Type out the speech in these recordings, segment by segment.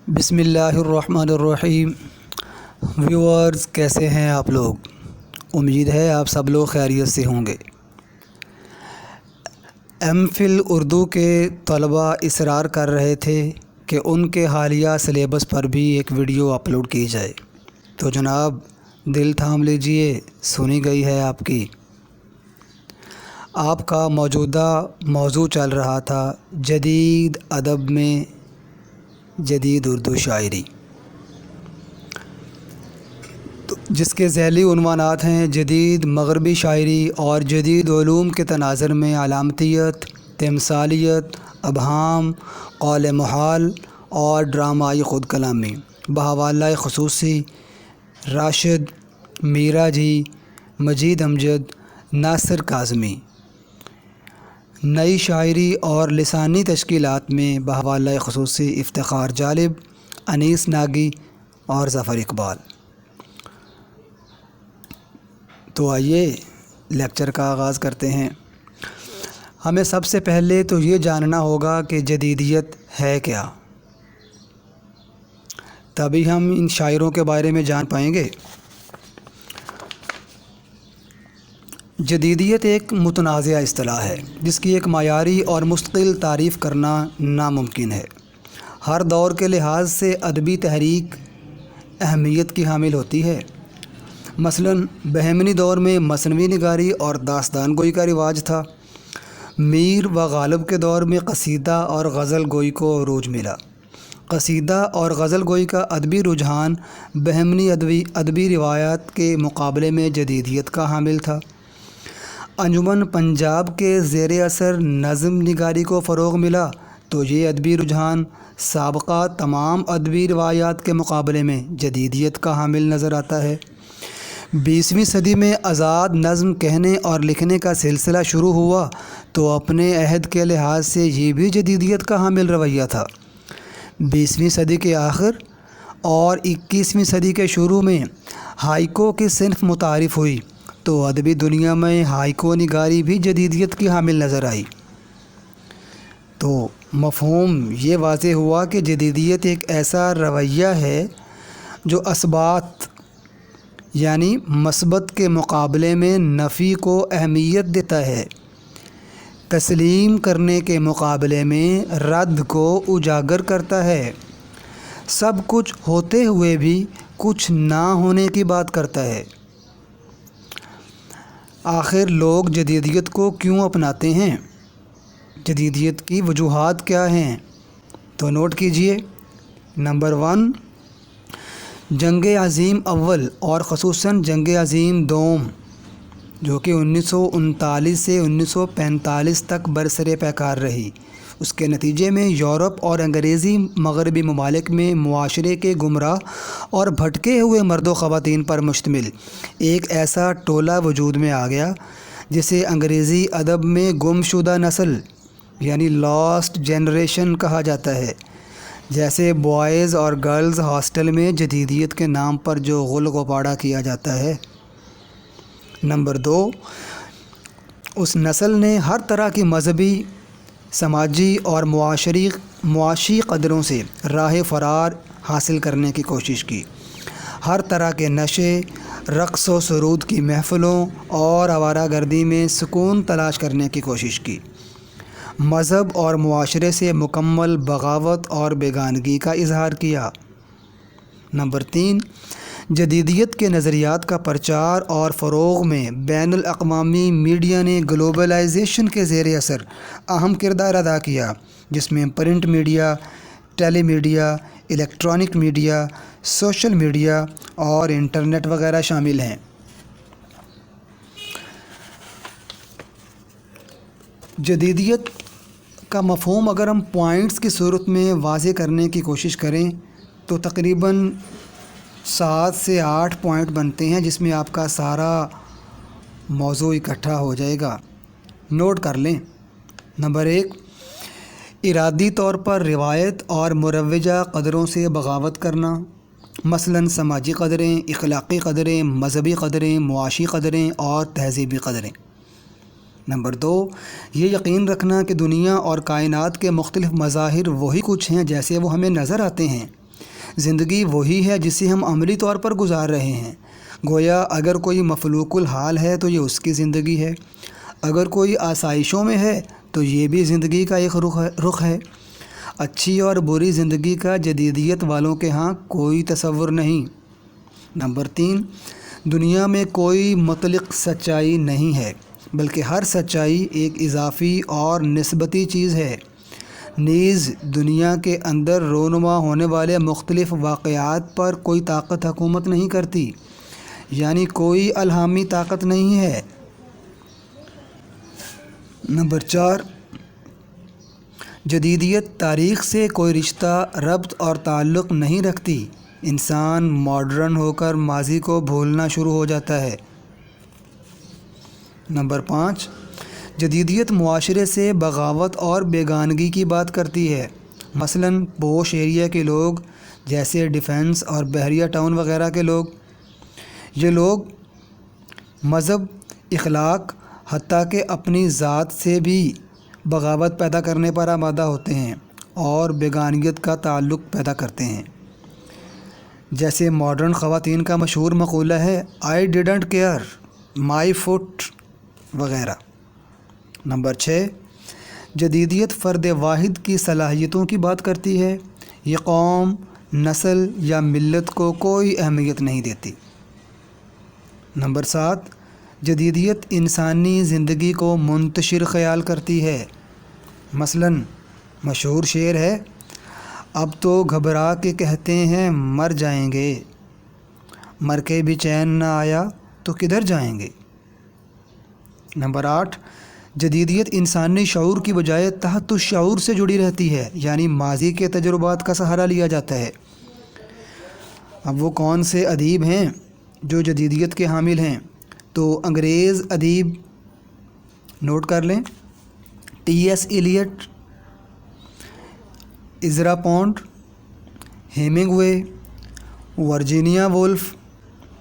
بسم اللہ الرحمن الرحیم۔ ویورز کیسے ہیں آپ لوگ؟ امید ہے آپ سب لوگ خیریت سے ہوں گے۔ ایم فل اردو کے طلباء اصرار کر رہے تھے کہ ان کے حالیہ سلیبس پر بھی ایک ویڈیو اپلوڈ کی جائے، تو جناب دل تھام لیجئے، سنی گئی ہے آپ کی۔ آپ کا موجودہ موضوع چل رہا تھا جدید ادب میں جدید اردو شاعری، جس کے ذیلی عنوانات ہیں جدید مغربی شاعری اور جدید علوم کے تناظر میں علامتیت، تمثالیت، ابہام، قول محال اور ڈرامائی خود کلامی، بحوالہ خصوصی، راشد، میرا جی، مجید امجد، ناصر کاظمی۔ نئی شاعری اور لسانی تشکیلات میں بحوالہ خصوصی افتخار جالب، انیس ناگی اور ظفر اقبال۔ تو آئیے لیکچر کا آغاز کرتے ہیں۔ ہمیں سب سے پہلے تو یہ جاننا ہوگا کہ جدیدیت ہے کیا، تبھی ہم ان شاعروں کے بارے میں جان پائیں گے۔ جدیدیت ایک متنازع اصطلاح ہے جس کی ایک معیاری اور مستقل تعریف کرنا ناممکن ہے۔ ہر دور کے لحاظ سے ادبی تحریک اہمیت کی حامل ہوتی ہے۔ مثلاً بہمنی دور میں مثنوی نگاری اور داستان گوئی کا رواج تھا۔ میر و غالب کے دور میں قصیدہ اور غزل گوئی کو عروج ملا۔ قصیدہ اور غزل گوئی کا ادبی رجحان بہمنی ادبی روایات کے مقابلے میں جدیدیت کا حامل تھا۔ انجمن پنجاب کے زیر اثر نظم نگاری کو فروغ ملا تو یہ ادبی رجحان سابقہ تمام ادبی روایات کے مقابلے میں جدیدیت کا حامل نظر آتا ہے۔ 20ویں صدی میں آزاد نظم کہنے اور لکھنے کا سلسلہ شروع ہوا تو اپنے عہد کے لحاظ سے یہ بھی جدیدیت کا حامل رویہ تھا۔ 20ویں صدی کے آخر اور 21ویں صدی کے شروع میں ہائیکو کی صنف متعارف ہوئی تو ادبی دنیا میں ہائیکو نگاری بھی جدیدیت کی حامل نظر آئی۔ تو مفہوم یہ واضح ہوا کہ جدیدیت ایک ایسا رویہ ہے جو اثبات یعنی مثبت کے مقابلے میں نفی کو اہمیت دیتا ہے، تسلیم کرنے کے مقابلے میں رد کو اجاگر کرتا ہے، سب کچھ ہوتے ہوئے بھی کچھ نہ ہونے کی بات کرتا ہے۔ آخر لوگ جدیدیت کو کیوں اپناتے ہیں؟ جدیدیت کی وجوہات کیا ہیں؟ تو نوٹ کیجئے۔ نمبر 1، جنگ عظیم اول اور خصوصاً جنگ عظیم دوم جو کہ 1939 سے 1945 تک برسر پیکار رہی، اس کے نتیجے میں یورپ اور انگریزی مغربی ممالک میں معاشرے کے گمراہ اور بھٹکے ہوئے مرد و خواتین پر مشتمل ایک ایسا ٹولہ وجود میں آ گیا جسے انگریزی ادب میں گم شدہ نسل یعنی لاسٹ جنریشن کہا جاتا ہے۔ جیسے بوائز اور گرلز ہاسٹل میں جدیدیت کے نام پر جو غل غپاڑہ کیا جاتا ہے۔ نمبر 2، اس نسل نے ہر طرح کی مذہبی، سماجی اور معاشی قدروں سے راہ فرار حاصل کرنے کی کوشش کی۔ ہر طرح کے نشے، رقص و سرود کی محفلوں اور آوارہ گردی میں سکون تلاش کرنے کی کوشش کی۔ مذہب اور معاشرے سے مکمل بغاوت اور بیگانگی کا اظہار کیا۔ نمبر 3، جدیدیت کے نظریات کا پرچار اور فروغ میں بین الاقوامی میڈیا نے گلوبلائزیشن کے زیر اثر اہم کردار ادا کیا، جس میں print media, tele media, electronic media, social media اور انٹرنیٹ وغیرہ شامل ہیں۔ جدیدیت کا مفہوم اگر ہم پوائنٹس کی صورت میں واضح کرنے کی کوشش کریں تو تقریباً 7 سے 8 پوائنٹ بنتے ہیں، جس میں آپ کا سارا موضوع اکٹھا ہو جائے گا۔ نوٹ کر لیں۔ نمبر 1، ارادی طور پر روایت اور مروجہ قدروں سے بغاوت کرنا، مثلاً سماجی قدریں، اخلاقی قدریں، مذہبی قدریں، معاشی قدریں اور تہذیبی قدریں۔ نمبر 2، یہ یقین رکھنا کہ دنیا اور کائنات کے مختلف مظاہر وہی کچھ ہیں جیسے وہ ہمیں نظر آتے ہیں، زندگی وہی ہے جسے ہم عملی طور پر گزار رہے ہیں۔ گویا اگر کوئی مفلوق الحال ہے تو یہ اس کی زندگی ہے، اگر کوئی آسائشوں میں ہے تو یہ بھی زندگی کا ایک رخ ہے۔ اچھی اور بری زندگی کا جدیدیت والوں کے ہاں کوئی تصور نہیں۔ نمبر 3، دنیا میں کوئی مطلق سچائی نہیں ہے، بلکہ ہر سچائی ایک اضافی اور نسبتی چیز ہے۔ نیز دنیا کے اندر رونما ہونے والے مختلف واقعات پر کوئی طاقت حکومت نہیں کرتی، یعنی کوئی الہامی طاقت نہیں ہے۔ نمبر 4، جدیدیت تاریخ سے کوئی رشتہ، ربط اور تعلق نہیں رکھتی۔ انسان ماڈرن ہو کر ماضی کو بھولنا شروع ہو جاتا ہے۔ نمبر 5، جدیدیت معاشرے سے بغاوت اور بیگانگی کی بات کرتی ہے۔ مثلاً پوش ایریا کے لوگ، جیسے ڈیفنس اور بحریہ ٹاؤن وغیرہ کے لوگ، یہ لوگ مذہب، اخلاق، حتیٰ کہ اپنی ذات سے بھی بغاوت پیدا کرنے پر آمادہ ہوتے ہیں اور بیگانگیت کا تعلق پیدا کرتے ہیں۔ جیسے ماڈرن خواتین کا مشہور مقولہ ہے "I didn't care my foot" وغیرہ۔ نمبر 6، جدیدیت فرد واحد کی صلاحیتوں کی بات کرتی ہے۔ یہ قوم، نسل یا ملت کو کوئی اہمیت نہیں دیتی۔ نمبر 7، جدیدیت انسانی زندگی کو منتشر خیال کرتی ہے۔ مثلاً مشہور شعر ہے "اب تو گھبرا کے کہتے ہیں مر جائیں گے، مر کے بھی چین نہ آیا تو کدھر جائیں گے"۔ نمبر 8، جدیدیت انسانی شعور کی بجائے تحت الشعور سے جڑی رہتی ہے، یعنی ماضی کے تجربات کا سہارا لیا جاتا ہے۔ اب وہ کون سے ادیب ہیں جو جدیدیت کے حامل ہیں؟ تو انگریز ادیب نوٹ کر لیں: T S Eliot, Ezra Pound, Hemingway, Virginia Woolf,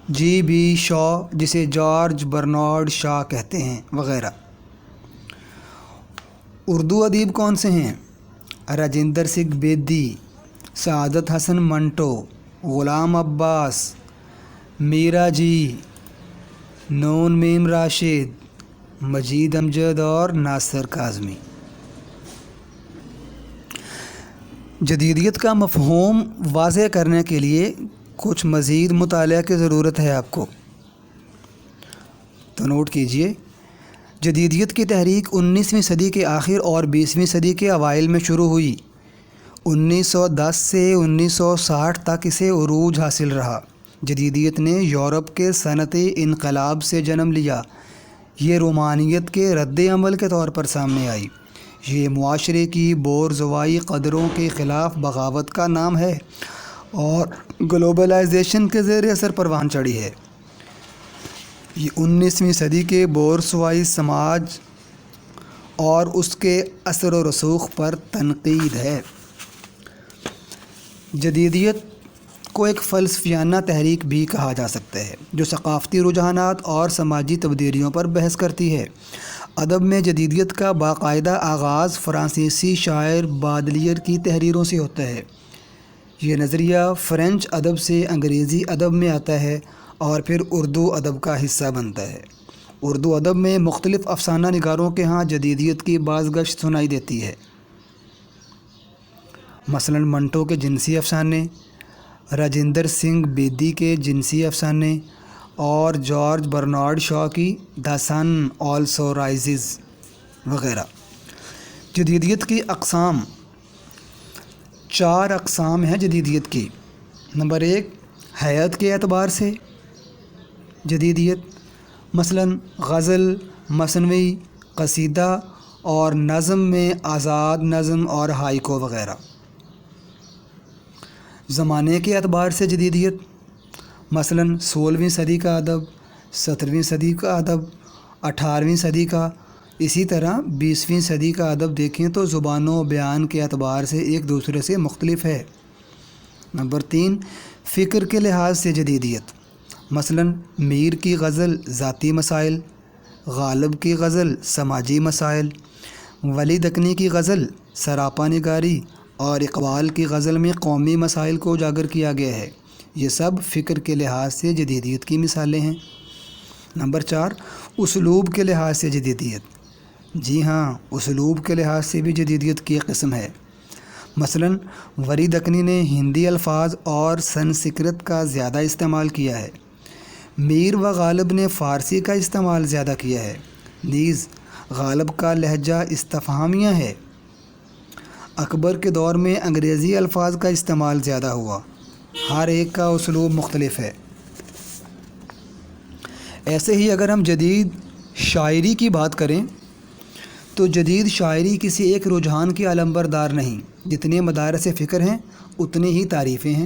G B Shaw جسے جارج برنارڈ شاء کہتے ہیں، وغیرہ۔ اردو ادیب کون سے ہیں؟ راجندر سنگھ بیدی، سعادت حسن منٹو، غلام عباس، میرا جی، نون میم راشد، مجید امجد اور ناصر کاظمی۔ جدیدیت کا مفہوم واضح کرنے کے لیے کچھ مزید مطالعہ کی ضرورت ہے آپ کو، تو نوٹ کیجئے۔ جدیدیت کی تحریک 19ویں صدی کے آخر اور 20ویں صدی کے اوائل میں شروع ہوئی۔ 1910 سے 1960 تک اسے عروج حاصل رہا۔ جدیدیت نے یورپ کے صنعتی انقلاب سے جنم لیا۔ یہ رومانیت کے رد عمل کے طور پر سامنے آئی۔ یہ معاشرے کی بورژوائی قدروں کے خلاف بغاوت کا نام ہے اور گلوبلائزیشن کے زیر اثر پروان چڑھی ہے۔ یہ 19ویں صدی کے بورژوائی سماج اور اس کے اثر و رسوخ پر تنقید ہے۔ جدیدیت کو ایک فلسفیانہ تحریک بھی کہا جا سکتا ہے جو ثقافتی رجحانات اور سماجی تبدیلیوں پر بحث کرتی ہے۔ ادب میں جدیدیت کا باقاعدہ آغاز فرانسیسی شاعر بادلیئر کی تحریروں سے ہوتا ہے۔ یہ نظریہ فرینچ ادب سے انگریزی ادب میں آتا ہے اور پھر اردو ادب کا حصہ بنتا ہے۔ اردو ادب میں مختلف افسانہ نگاروں کے ہاں جدیدیت کی بازگشت سنائی دیتی ہے۔ مثلاً منٹو کے جنسی افسانے، راجندر سنگھ بیدی کے جنسی افسانے اور جارج برنارڈ شاء کی "دی سن آلسو رائزز" وغیرہ۔ جدیدیت کی اقسام، 4 اقسام ہیں جدیدیت کی۔ نمبر 1، ہیئت کے اعتبار سے جدیدیت، مثلاً غزل، مثنوی، قصیدہ اور نظم میں آزاد نظم اور ہائیکو وغیرہ۔ زمانے کے اعتبار سے جدیدیت، مثلاً 16ویں صدی کا ادب، 17ویں صدی کا ادب، 18ویں صدی کا، اسی طرح 20ویں صدی کا ادب دیکھیں تو زبان و بیان کے اعتبار سے ایک دوسرے سے مختلف ہے۔ نمبر 3، فکر کے لحاظ سے جدیدیت، مثلاً میر کی غزل ذاتی مسائل، غالب کی غزل سماجی مسائل، ولی دکنی کی غزل سراپا نگاری اور اقبال کی غزل میں قومی مسائل کو اجاگر کیا گیا ہے۔ یہ سب فکر کے لحاظ سے جدیدیت کی مثالیں ہیں۔ نمبر 4، اسلوب کے لحاظ سے جدیدیت۔ جی ہاں، اسلوب کے لحاظ سے بھی جدیدیت کی ایک قسم ہے۔ مثلاً وری دکنی نے ہندی الفاظ اور سنسکرت کا زیادہ استعمال کیا ہے۔ میر و غالب نے فارسی کا استعمال زیادہ کیا ہے، نیز غالب کا لہجہ استفہامیہ ہے۔ اکبر کے دور میں انگریزی الفاظ کا استعمال زیادہ ہوا۔ ہر ایک کا اسلوب مختلف ہے۔ ایسے ہی اگر ہم جدید شاعری کی بات کریں تو جدید شاعری کسی ایک رجحان کی علمبردار نہیں۔ جتنے مدارس فکر ہیں اتنی ہی تعریفیں ہیں۔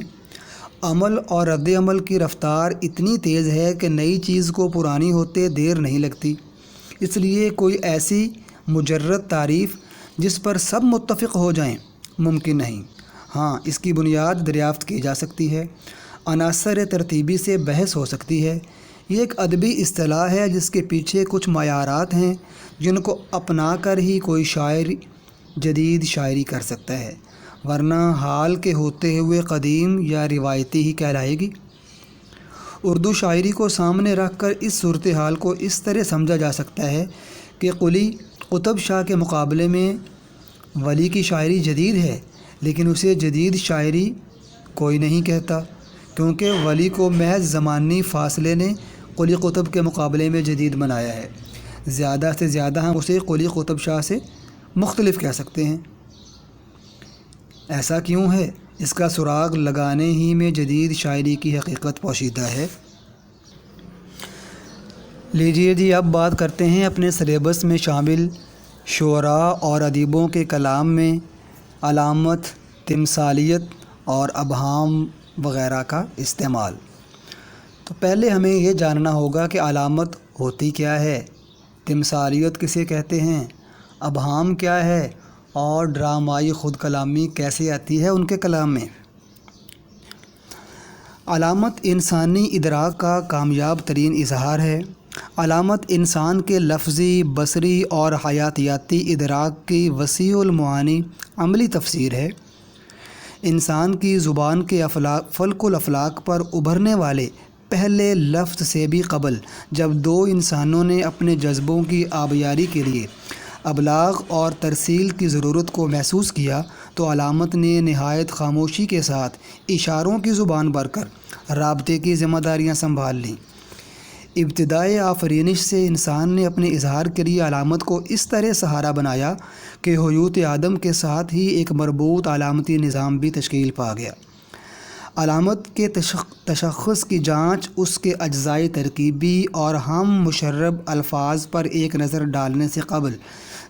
عمل اور رد عمل کی رفتار اتنی تیز ہے کہ نئی چیز کو پرانی ہوتے دیر نہیں لگتی۔ اس لیے کوئی ایسی مجرد تعریف جس پر سب متفق ہو جائیں ممکن نہیں۔ ہاں، اس کی بنیاد دریافت کی جا سکتی ہے، عناصر ترتیبی سے بحث ہو سکتی ہے۔ یہ ایک ادبی اصطلاح ہے جس کے پیچھے کچھ معیارات ہیں جن کو اپنا کر ہی کوئی شاعر جدید شاعری کر سکتا ہے، ورنہ حال کے ہوتے ہوئے قدیم یا روایتی ہی کہلائے گی۔ اردو شاعری کو سامنے رکھ کر اس صورتحال کو اس طرح سمجھا جا سکتا ہے کہ قلی قطب شاہ کے مقابلے میں ولی کی شاعری جدید ہے، لیکن اسے جدید شاعری کوئی نہیں کہتا، کیونکہ ولی کو محض زمانی فاصلے نے قلی قطب کے مقابلے میں جدید بنایا ہے۔ زیادہ سے زیادہ ہم اسے قلی قطب شاہ سے مختلف کہہ سکتے ہیں۔ ایسا کیوں ہے؟ اس کا سراغ لگانے ہی میں جدید شاعری کی حقیقت پوشیدہ ہے۔ لیجیے جی، اب بات کرتے ہیں اپنے سلیبس میں شامل شعراء اور ادیبوں کے کلام میں علامت، تمثالیت اور ابہام وغیرہ کا استعمال۔ تو پہلے ہمیں یہ جاننا ہوگا کہ علامت ہوتی کیا ہے، تمثالیت کسے کہتے ہیں، ابہام کیا ہے، اور ڈرامائی خود کلامی کیسے آتی ہے ان کے کلام میں۔ علامت انسانی ادراک کا کامیاب ترین اظہار ہے۔ علامت انسان کے لفظی، بصری اور حیاتیاتی ادراک کی وسیع المعانی عملی تفسیر ہے۔ انسان کی زبان کے فلک الافلاک پر ابھرنے والے پہلے لفظ سے بھی قبل جب دو انسانوں نے اپنے جذبوں کی آبیاری کے لیے ابلاغ اور ترسیل کی ضرورت کو محسوس کیا تو علامت نے نہایت خاموشی کے ساتھ اشاروں کی زبان بھر کر رابطے کی ذمہ داریاں سنبھال لیں۔ ابتدائے آفرینش سے انسان نے اپنے اظہار کے لیے علامت کو اس طرح سہارا بنایا کہ حیوت آدم کے ساتھ ہی ایک مربوط علامتی نظام بھی تشکیل پا گیا۔ علامت کے تشخص کی جانچ اس کے اجزائی ترکیبی اور ہم مشرب الفاظ پر ایک نظر ڈالنے سے قبل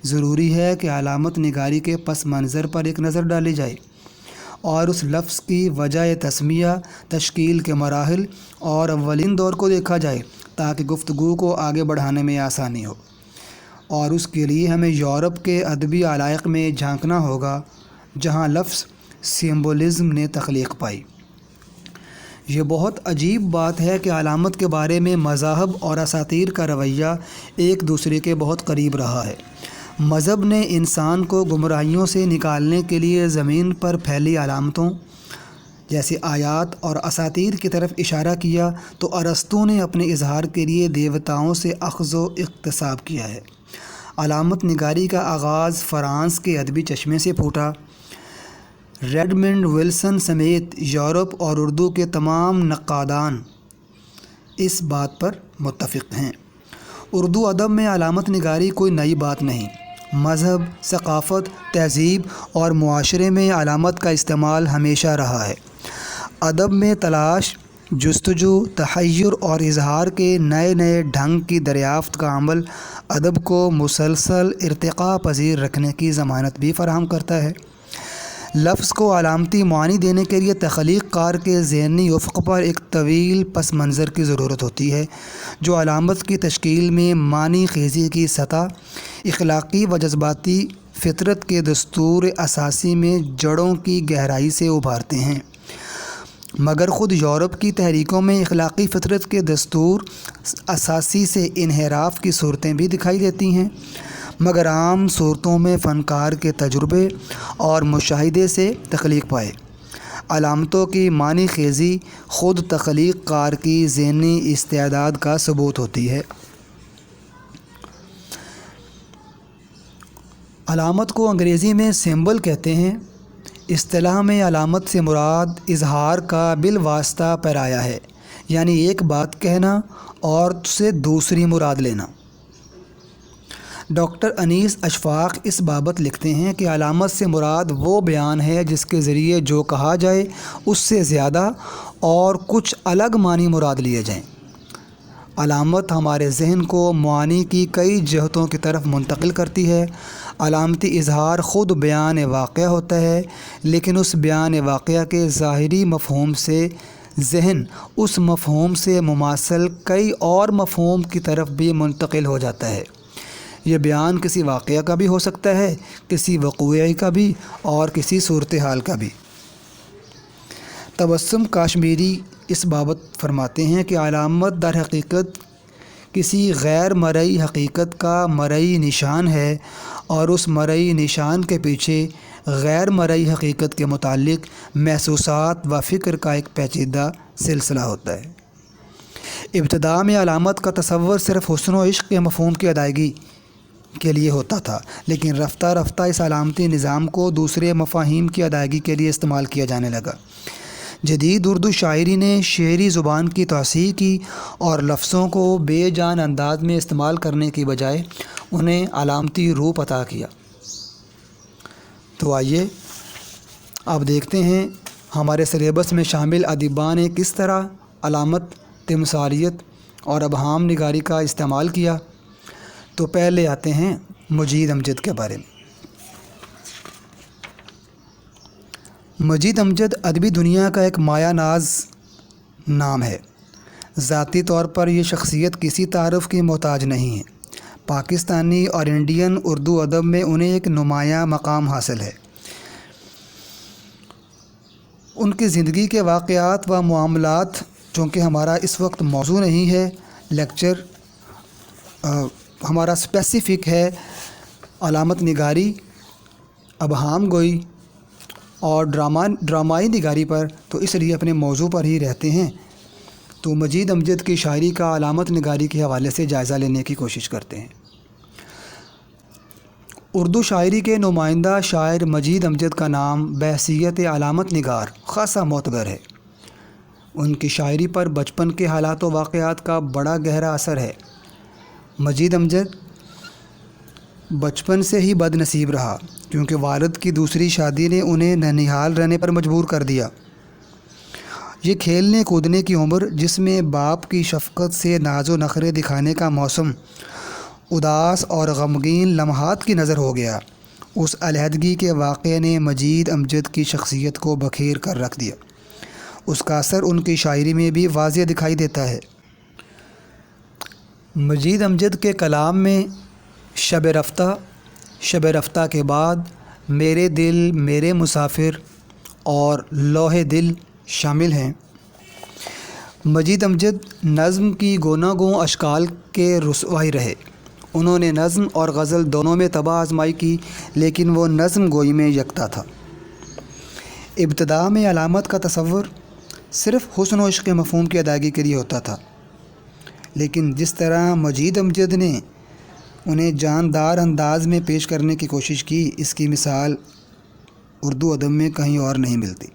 ضروری ہے کہ علامت نگاری کے پس منظر پر ایک نظر ڈالی جائے اور اس لفظ کی وجہ تسمیہ، تشکیل کے مراحل اور اولین دور کو دیکھا جائے تاکہ گفتگو کو آگے بڑھانے میں آسانی ہو، اور اس کے لیے ہمیں یورپ کے ادبی علائق میں جھانکنا ہوگا جہاں لفظ سمبولزم نے تخلیق پائی۔ یہ بہت عجیب بات ہے کہ علامت کے بارے میں مذاہب اور اساطیر کا رویہ ایک دوسرے کے بہت قریب رہا ہے۔ مذہب نے انسان کو گمراہیوں سے نکالنے کے لیے زمین پر پھیلی علامتوں جیسے آیات اور اساطیر کی طرف اشارہ کیا، تو ارسطو نے اپنے اظہار کے لیے دیوتاؤں سے اخذ و اقتصاب کیا ہے۔ علامت نگاری کا آغاز فرانس کے ادبی چشمے سے پھوٹا۔ ریڈمنڈ ولسن سمیت یورپ اور اردو کے تمام نقادان اس بات پر متفق ہیں۔ اردو ادب میں علامت نگاری کوئی نئی بات نہیں۔ مذہب، ثقافت، تہذیب اور معاشرے میں علامت کا استعمال ہمیشہ رہا ہے۔ ادب میں تلاش، جستجو، تحیر اور اظہار کے نئے نئے ڈھنگ کی دریافت کا عمل ادب کو مسلسل ارتقاء پذیر رکھنے کی ضمانت بھی فراہم کرتا ہے۔ لفظ کو علامتی معنی دینے کے لیے تخلیق کار کے ذہنی افق پر ایک طویل پس منظر کی ضرورت ہوتی ہے جو علامت کی تشکیل میں معنی خیزی کی سطح، اخلاقی و جذباتی فطرت کے دستور اساسی میں جڑوں کی گہرائی سے ابھارتے ہیں۔ مگر خود یورپ کی تحریکوں میں اخلاقی فطرت کے دستور اساسی سے انحراف کی صورتیں بھی دکھائی دیتی ہیں۔ مگر عام صورتوں میں فنکار کے تجربے اور مشاہدے سے تخلیق پائے۔ علامتوں کی معنی خیزی خود تخلیق کار کی ذہنی استعداد کا ثبوت ہوتی ہے۔ علامت کو انگریزی میں سمبل کہتے ہیں۔ اصطلاح میں علامت سے مراد اظہار کا بالواسطہ پیرایا ہے، یعنی ایک بات کہنا اور سے دوسری مراد لینا۔ ڈاکٹر انیس اشفاق اس بابت لکھتے ہیں کہ علامت سے مراد وہ بیان ہے جس کے ذریعے جو کہا جائے اس سے زیادہ اور کچھ الگ معنی مراد لیے جائیں۔ علامت ہمارے ذہن کو معانی کی کئی جہتوں کی طرف منتقل کرتی ہے۔ علامتی اظہار خود بیان واقعہ ہوتا ہے، لیکن اس بیان واقعہ کے ظاہری مفہوم سے ذہن اس مفہوم سے مماثل کئی اور مفہوم کی طرف بھی منتقل ہو جاتا ہے۔ یہ بیان کسی واقعہ کا بھی ہو سکتا ہے، کسی وقوعے کا بھی، اور کسی صورتحال کا بھی۔ تبسم کاشمیری اس بابت فرماتے ہیں کہ علامت در حقیقت کسی غیر مرئی حقیقت کا مرئی نشان ہے، اور اس مرئی نشان کے پیچھے غیر مرئی حقیقت کے متعلق محسوسات و فکر کا ایک پیچیدہ سلسلہ ہوتا ہے۔ ابتدا میں علامت کا تصور صرف حسن و عشق کے مفہوم کی ادائیگی کے لیے ہوتا تھا، لیکن رفتہ رفتہ اس علامتی نظام کو دوسرے مفاہیم کی ادائیگی کے لیے استعمال کیا جانے لگا۔ جدید اردو شاعری نے شعری زبان کی توسیع کی اور لفظوں کو بے جان انداز میں استعمال کرنے کی بجائے انہیں علامتی روپ عطا کیا۔ تو آئیے آپ دیکھتے ہیں ہمارے سلیبس میں شامل ادیبان نے کس طرح علامت، تمثالیت اور ابہام نگاری کا استعمال کیا۔ تو پہلے آتے ہیں مجید امجد کے بارے میں۔ مجید امجد ادبی دنیا کا ایک مایہ ناز نام ہے۔ ذاتی طور پر یہ شخصیت کسی تعارف کی محتاج نہیں ہے۔ پاکستانی اور انڈین اردو ادب میں انہیں ایک نمایاں مقام حاصل ہے۔ ان کی زندگی کے واقعات و معاملات، چونکہ ہمارا اس وقت موضوع نہیں ہے، لیکچر ہمارا اسپیسیفک ہے علامت نگاری، ابہام گوئی اور ڈرامائی نگاری پر، تو اس لیے اپنے موضوع پر ہی رہتے ہیں۔ تو مجید امجد کی شاعری کا علامت نگاری کے حوالے سے جائزہ لینے کی کوشش کرتے ہیں۔ اردو شاعری کے نمائندہ شاعر مجید امجد کا نام بحیثیت علامت نگار خاصا معتبر ہے۔ ان کی شاعری پر بچپن کے حالات و واقعات کا بڑا گہرا اثر ہے۔ مجید امجد بچپن سے ہی بد نصیب رہا، کیونکہ والد کی دوسری شادی نے انہیں ننیہال رہنے پر مجبور کر دیا۔ یہ کھیلنے کودنے کی عمر، جس میں باپ کی شفقت سے ناز و نخرے دکھانے کا موسم، اداس اور غمگین لمحات کی نظر ہو گیا۔ اس علیحدگی کے واقعے نے مجید امجد کی شخصیت کو بکھیر کر رکھ دیا۔ اس کا اثر ان کی شاعری میں بھی واضح دکھائی دیتا ہے۔ مجید امجد کے کلام میں شب رفتہ کے بعد، میرے دل میرے مسافر اور لوح دل شامل ہیں۔ مجید امجد نظم کی گونا گوں اشکال کے رسوائی رہے۔ انہوں نے نظم اور غزل دونوں میں طبع آزمائی کی، لیکن وہ نظم گوئی میں یکتا تھا۔ ابتدا میں علامت کا تصور صرف حسن و عشق کے مفہوم کی ادائیگی کے لیے ہوتا تھا، لیکن جس طرح مجید امجد نے انہیں جاندار انداز میں پیش کرنے کی کوشش کی، اس کی مثال اردو ادب میں کہیں اور نہیں ملتی۔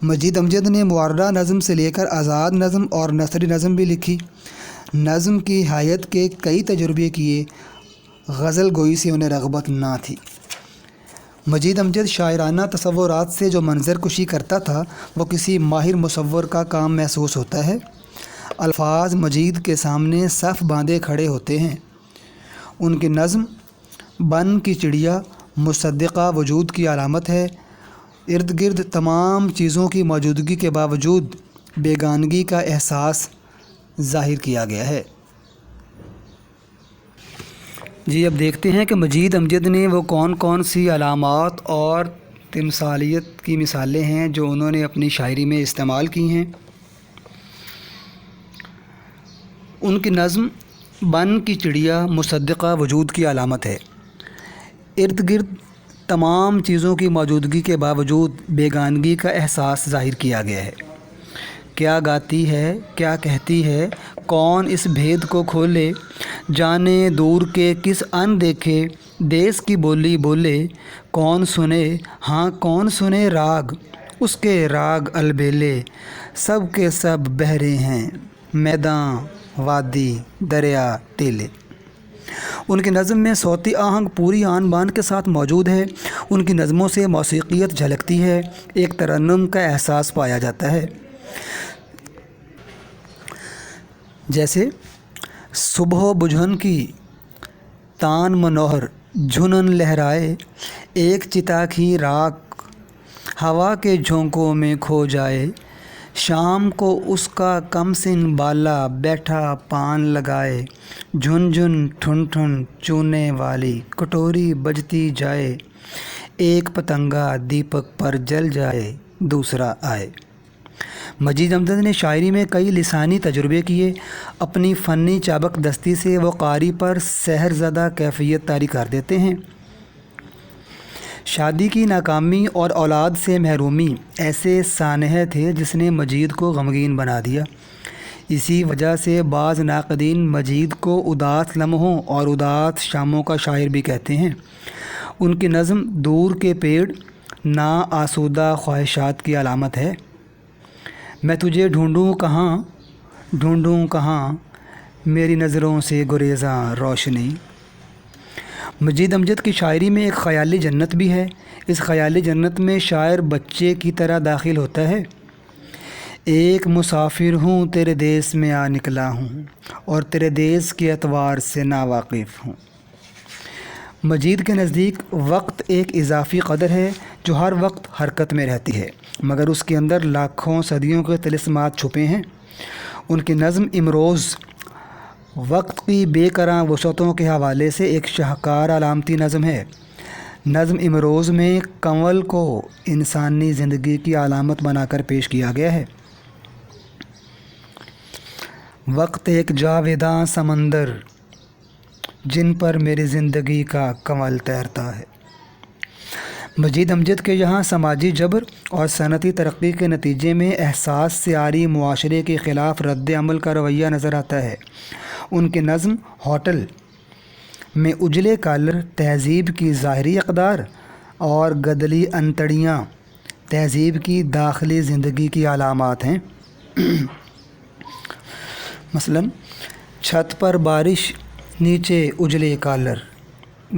مجید امجد نے معرہ نظم سے لے کر آزاد نظم اور نثری نظم بھی لکھی۔ نظم کی حیت کے کئی تجربے کیے، غزل گوئی سے انہیں رغبت نہ تھی۔ مجید امجد شاعرانہ تصورات سے جو منظر کشی کرتا تھا، وہ کسی ماہر مصور کا کام محسوس ہوتا ہے۔ الفاظ مجید کے سامنے صف باندھے کھڑے ہوتے ہیں۔ ان کی نظم بن کی چڑیا مصدقہ وجود کی علامت ہے۔ ارد گرد تمام چیزوں کی موجودگی کے باوجود بیگانگی کا احساس ظاہر کیا گیا ہے۔ جی اب دیکھتے ہیں کہ مجید امجد نے وہ کون کون سی علامات اور تمثالیت کی مثالیں ہیں جو انہوں نے اپنی شاعری میں استعمال کی ہیں۔ ان کی نظم بن کی چڑیا مصدقہ وجود کی علامت ہے۔ ارد گرد تمام چیزوں کی موجودگی کے باوجود بیگانگی کا احساس ظاہر کیا گیا ہے۔ کیا گاتی ہے، کیا کہتی ہے، کون اس بھید کو کھولے، جانے دور کے کس ان دیکھے، دیس کی بولی بولے، کون سنے، ہاں کون سنے راگ، اس کے راگ البیلے، سب کے سب بہرے ہیں، میداں وادی دریا ٹیلے۔ ان کی نظم میں صوتی آہنگ پوری آن بان کے ساتھ موجود ہے۔ ان کی نظموں سے موسیقیت جھلکتی ہے، ایک ترنم کا احساس پایا جاتا ہے۔ جیسے صبح بجھن کی تان منوہر جھنن لہرائے، ایک چتا کی راک ہوا کے جھونکوں میں کھو جائے، شام کو اس کا کم سن بالا بیٹھا پان لگائے، جھن جھن ٹھن ٹھن چونے والی کٹوری بجتی جائے، ایک پتنگا دیپک پر جل جائے دوسرا آئے۔ مجید امجد نے شاعری میں کئی لسانی تجربے کیے۔ اپنی فنی چابک دستی سے وہ قاری پر سحر زدہ کیفیت طاری کر دیتے ہیں۔ شادی کی ناکامی اور اولاد سے محرومی ایسے سانحے تھے جس نے مجید کو غمگین بنا دیا۔ اسی وجہ سے بعض ناقدین مجید کو اداس لمحوں اور اداس شاموں کا شاعر بھی کہتے ہیں۔ ان کی نظم دور کے پیڑ نا آسودہ خواہشات کی علامت ہے۔ میں تجھے ڈھونڈوں کہاں میری نظروں سے گریزاں روشنی۔ مجید امجد کی شاعری میں ایک خیالی جنت بھی ہے۔ اس خیالی جنت میں شاعر بچے کی طرح داخل ہوتا ہے۔ ایک مسافر ہوں تیرے دیس میں آ نکلا ہوں، اور تیرے دیس کے اطوار سے ناواقف ہوں۔ مجید کے نزدیک وقت ایک اضافی قدر ہے جو ہر وقت حرکت میں رہتی ہے، مگر اس کے اندر لاکھوں صدیوں کے طلسمات چھپے ہیں۔ ان کی نظم امروز وقت کی بے کراں وسعتوں کے حوالے سے ایک شاہکار علامتی نظم ہے۔ نظم امروز میں کنول کو انسانی زندگی کی علامت بنا کر پیش کیا گیا ہے۔ وقت ایک جاویداں سمندر جن پر میری زندگی کا کنول تیرتا ہے۔ مجید امجد کے یہاں سماجی جبر اور صنعتی ترقی کے نتیجے میں احساس سے عاری معاشرے کے خلاف رد عمل کا رویہ نظر آتا ہے۔ ان کے نظم ہوٹل میں اجلے کالر تہذیب کی ظاہری اقدار اور گدلی انتڑیاں تہذیب کی داخلی زندگی کی علامات ہیں۔ مثلاً چھت پر بارش، نیچے اجلے کالر،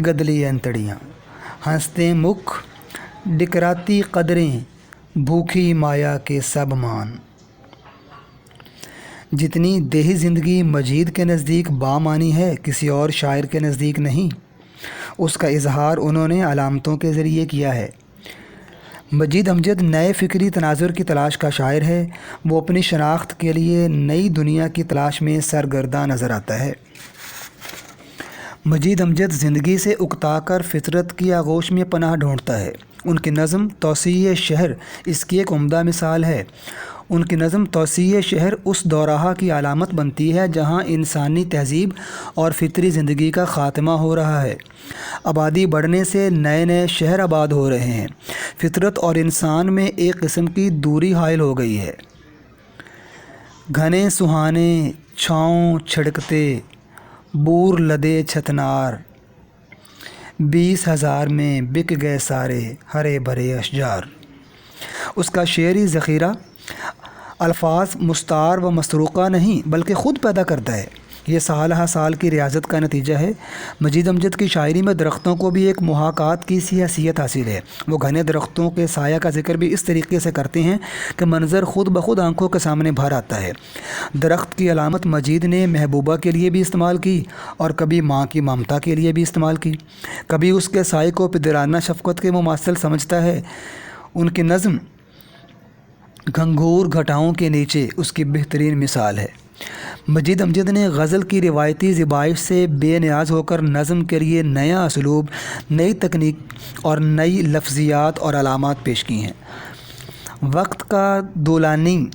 گدلی انتڑیاں، ہنستے مکھ، ڈکراتی قدریں، بھوکھی مایا کے سب مان۔ جتنی دیہی زندگی مجید کے نزدیک بامعنی ہے، کسی اور شاعر کے نزدیک نہیں۔ اس کا اظہار انہوں نے علامتوں کے ذریعے کیا ہے۔ مجید امجد نئے فکری تناظر کی تلاش کا شاعر ہے۔ وہ اپنی شناخت کے لیے نئی دنیا کی تلاش میں سرگرداں نظر آتا ہے۔ مجید امجد زندگی سے اکتا کر فطرت کی آغوش میں پناہ ڈھونڈتا ہے۔ ان کی نظم توسیع شہر اس کی ایک عمدہ مثال ہے۔ ان کی نظم توسیع شہر اس دوراہا کی علامت بنتی ہے جہاں انسانی تہذیب اور فطری زندگی کا خاتمہ ہو رہا ہے۔ آبادی بڑھنے سے نئے نئے شہر آباد ہو رہے ہیں۔ فطرت اور انسان میں ایک قسم کی دوری حائل ہو گئی ہے۔ گھنے سہانے چھاؤں چھڑکتے بور لدے چھتنار، 20,000 میں بک گئے سارے ہرے بھرے اشجار۔ اس کا شعری ذخیرہ الفاظ مستعار و مسروقہ نہیں بلکہ خود پیدا کرتا ہے۔ یہ سال ہا سال کی ریاضت کا نتیجہ ہے۔ مجید امجد کی شاعری میں درختوں کو بھی ایک محاکات کی سی حیثیت حاصل ہے۔ وہ گھنے درختوں کے سایہ کا ذکر بھی اس طریقے سے کرتے ہیں کہ منظر خود بخود آنکھوں کے سامنے بھر آتا ہے۔ درخت کی علامت مجید نے محبوبہ کے لیے بھی استعمال کی اور کبھی ماں کی ممتا کے لیے بھی استعمال کی، کبھی اس کے سائے کو پدرانہ شفقت کے مماثل سمجھتا ہے۔ ان کی نظم گھنگھور گھٹاؤں کے نیچے اس کی بہترین مثال ہے۔ مجید امجد نے غزل کی روایتی زبائش سے بے نیاز ہو کر نظم کے لیے نیا اسلوب، نئی تکنیک اور نئی لفظیات اور علامات پیش کی ہیں۔ وقت کا دولانی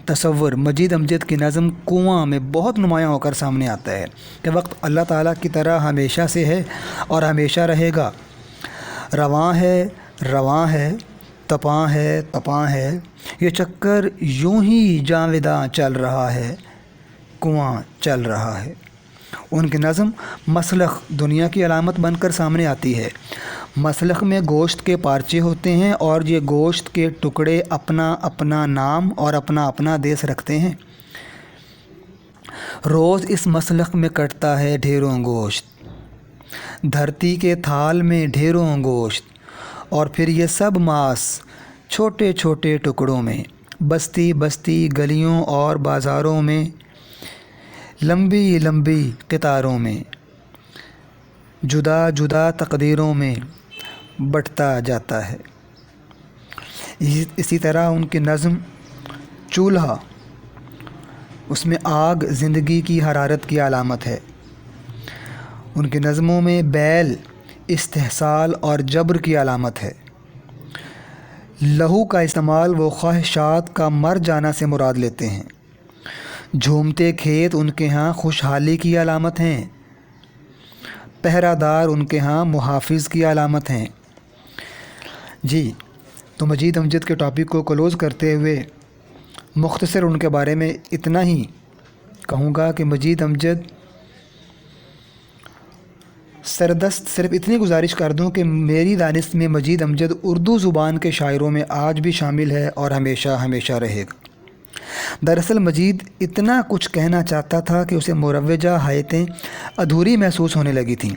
تصور مجید امجد کی نظم کنواں میں بہت نمایاں ہو کر سامنے آتا ہے کہ وقت اللہ تعالیٰ کی طرح ہمیشہ سے ہے اور ہمیشہ رہے گا۔ رواں ہے تپاں ہے یہ چکر یوں ہی جاویداں چل رہا ہے، کنواں چل رہا ہے۔ ان کی نظم مسلخ دنیا کی علامت بن کر سامنے آتی ہے۔ مسلخ میں گوشت کے پارچے ہوتے ہیں اور یہ گوشت کے ٹکڑے اپنا اپنا نام اور اپنا اپنا دیس رکھتے ہیں۔ روز اس مسلخ میں کٹتا ہے ڈھیروں گوشت، دھرتی کے تھال میں ڈھیروں گوشت، اور پھر یہ سب ماس چھوٹے چھوٹے ٹکڑوں میں، بستی بستی گلیوں اور بازاروں میں، لمبی لمبی قطاروں میں، جدا جدا تقدیروں میں بٹتا جاتا ہے۔ اسی طرح ان کی نظم چولہا، اس میں آگ زندگی کی حرارت کی علامت ہے۔ ان کی نظموں میں بیل استحصال اور جبر کی علامت ہے۔ لہو کا استعمال وہ خواہشات کا مر جانا سے مراد لیتے ہیں۔ جھومتے کھیت ان کے ہاں خوشحالی کی علامت ہیں۔ پہرہ دار ان کے ہاں محافظ کی علامت ہیں۔ جی تو مجید امجد کے ٹاپک کو کلوز کرتے ہوئے مختصر ان کے بارے میں اتنا ہی کہوں گا کہ مجید امجد سردست صرف اتنی گزارش کر دوں کہ میری دانست میں مجید امجد اردو زبان کے شاعروں میں آج بھی شامل ہے اور ہمیشہ ہمیشہ رہے گا۔ دراصل مجید اتنا کچھ کہنا چاہتا تھا کہ اسے مروجہ حیاتیں ادھوری محسوس ہونے لگی تھیں۔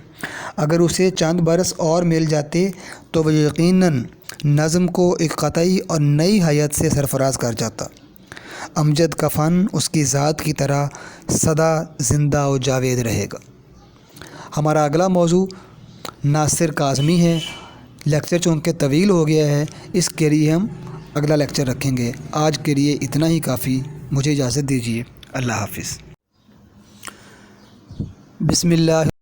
اگر اسے چند برس اور مل جاتے تو وہ یقیناً نظم کو ایک قطعی اور نئی حیت سے سرفراز کر جاتا۔ امجد کا فن اس کی ذات کی طرح سدا زندہ و جاوید رہے گا۔ ہمارا اگلا موضوع ناصر کاظمی ہے۔ لیکچر چونکہ طویل ہو گیا ہے، اس کے لیے ہم اگلا لیکچر رکھیں گے۔ آج کے لیے اتنا ہی کافی، مجھے اجازت دیجیے۔ اللہ حافظ۔ بسم اللہ